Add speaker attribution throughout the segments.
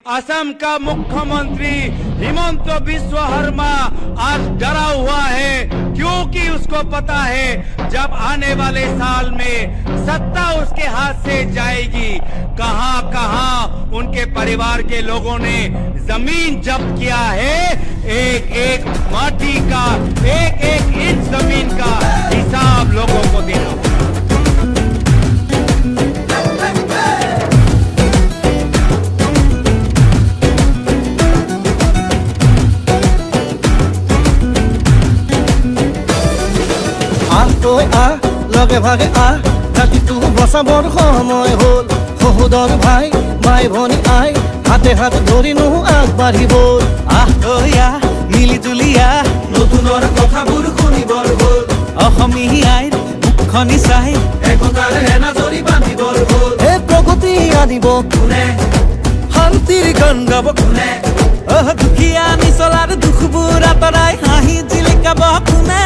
Speaker 1: असम का मुख्यमंत्री हिमंत बिस्व शर्मा आज डरा हुआ है, क्योंकि उसको पता है जब आने वाले साल में सत्ता उसके हाथ से जाएगी, कहां कहां उनके परिवार के लोगों ने जमीन जब्त किया है। एक एक माटी का, एक एक इंच जमीन का हिसाब लोगों को देना होगा।
Speaker 2: লগে ভাগে জাতিটো বচাবৰ সময় হ'ল। সহোদৰ ভাই ভাই ভনী আই হাতে হাত ধৰি নহো আগবাঢ়িব। মিলি জুলি নতুনৰ কথাবোৰ শুনিবৰ হ'ল। অসমীয়াইৰ মুখনি চাই একতাৰ এনাজৰি বান্ধিবৰ হ'ল। এই প্ৰগতি আনিব কোনে, শান্তিৰ গান গাব কোনে, দুখীয়া নিচলাৰ দুখবোৰ আঁতৰাই হাঁহি জিলিকাব কোনে।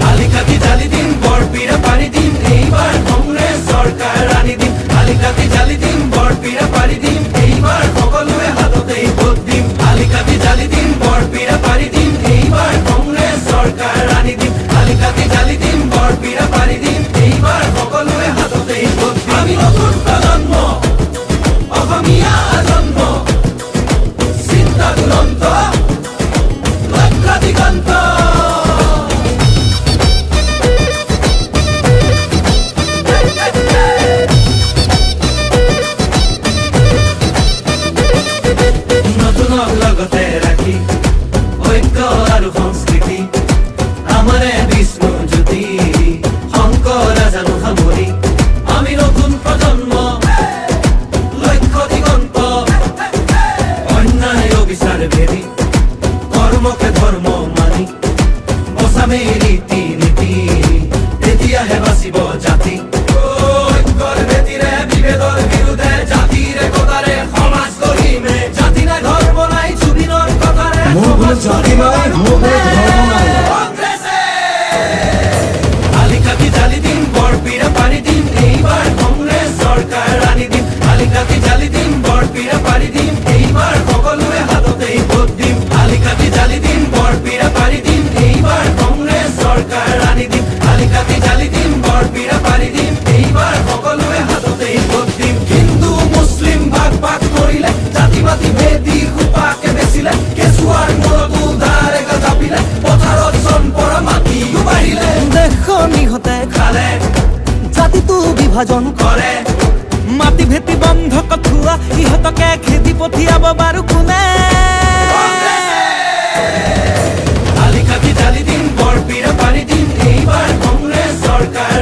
Speaker 2: আলিকাতি জালি দিম বৰপীৰা পাৰি দিম, এইবাৰ কংগ্ৰেছ চৰকাৰ আনি দিম। আলিকাতি জালি দিম বৰপীৰা পাৰি দিম, এইবাৰ সকলোৱে হাততেই ভোট দিম। আলিকাতি জালি দিম বৰপীৰা পাৰি দিম, এইবাৰ কংগ্ৰেছ চৰকাৰ আনি দিম। আলিকাতি জালি দিম বৰপীৰা পাৰি দিম, এইবাৰ সকলোৱে হাততেই ভোট দিম। আমি নতুন প্ৰজন্ম, অসমীয়া জন্ম, চিন্তা দুৰন্ত, লক্ষ্য দিগন্ত। লগতে ৰাখি ঐক্য আৰু সংস্কৃতি আমাৰে বিষ্ণু জ্যোতি শংকৰ জানো সামৰি। আমি নতুন প্ৰজন্ম, লক্ষ্য দিগন্ত, অন্যায় অবিচাৰ ভেদি কৰ্মকে ধৰ্ম মানি বচামে ৰীতি নীতি, তেতিয়াহে বাচিব জাতি। ঐক্যৰ ভেটিৰে বিভেদৰ বিৰুদ্ধে জাতিৰ একতাৰে সমাজ গঢ়িমে। জাতি নাই ধৰ্ম নাই জুবিনৰ কথাৰে জাতি নাই ধৰ্ম নাই। আলিকাতি জালি দিম বৰপীৰা পাৰি দিম, এইবাৰ কংগ্ৰেছ চৰকাৰ আনি দিম। আলিকাতি জালি দিম বৰপীৰা পাৰি দিম, এইবাৰ সকলোৱে হাততেই ভোট দিম। আলিকাতি জালি দিম বৰপীৰা পাৰি দিম, এইবাৰ কংগ্ৰেছ চৰকাৰ আনি দিম। আলিকাতি জালি দিম বৰপীৰা পাৰি দিম, এইবাৰ সকলোৱে হাততেই ভোট দিম। হিন্দু মুছলিম ভাগ ভাগ কৰিলে, জাতি মাতি ভেদি সোপাকে বেচিলে, কেঁচুৱাৰ মূৰতো ধাৰেগা জাপিলে, পথাৰত চনপৰা মাটিও বাঢ়িলে। দেশৰ নিহতে খালে, জাতিটো বিভাজন কৰে, মাটি ভেটি বন্ধ কঠুৱা ইহঁতকে খেদি পঠিয়াব বাৰু কোনে। আলিকাতি জালি দিম বৰপীৰা পাৰি দিম, এইবাৰ কংগ্ৰেছ চৰকাৰ